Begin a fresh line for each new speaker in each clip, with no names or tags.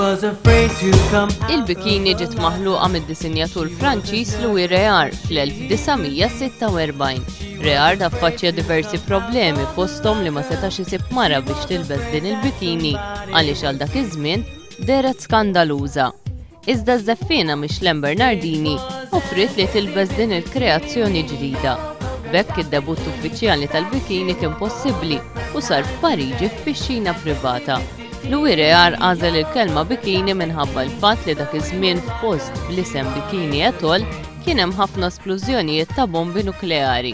was afraid to come.
Il-bikini ġiet maħluqa mid-disinjatur Franċiż Louis Réard fl-1946. Réard affaċċja diversi problemi fosthom li ma setax isib mara biex tilbes din il-bikini għaliex għal dak iż-żmien deret skandaluża. Iżda żeffina Michelin Bernardini offrit li tilbes din il-kreazzjoni ġdida. B'hekk id-debut uffiċjali tal-bikini kien possibbli u sar f'Pariġi f'pixxina privata. Louis Réard għażel il-kelma bikini minħabba l-fatt li dak iż-żmien f'post bl-isem Bikini Atoll kien hemm ħafna splużjonijiet ta' bombi nukleari.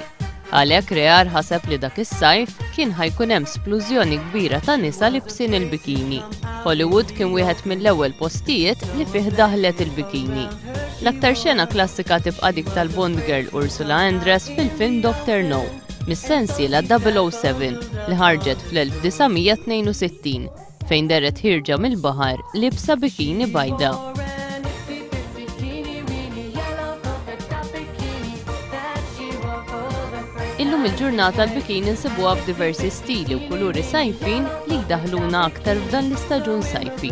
Għalhekk Réard ħaseb li dak is-sajf kien ħajkun hemm splużjoni kbira ta' nisa li bsin il-bikini. Hollywood kien wieħed mill-ewwel postijiet li fih daħlet il-bikini. L-aktar xena klassika tibqa' dik tal-Bond girl Ursula Andress fil-film Dr. No, mis-sensiela 007 li ħarġet fl-1962 fejn deret ħirġa mill-baħar libsa bikini bajda. Illum il-ġurnata l-bikini nsibuha f'diversi stili u kuluri sajfin li jdaħluna aktar f'dan l-istaġun sajfi.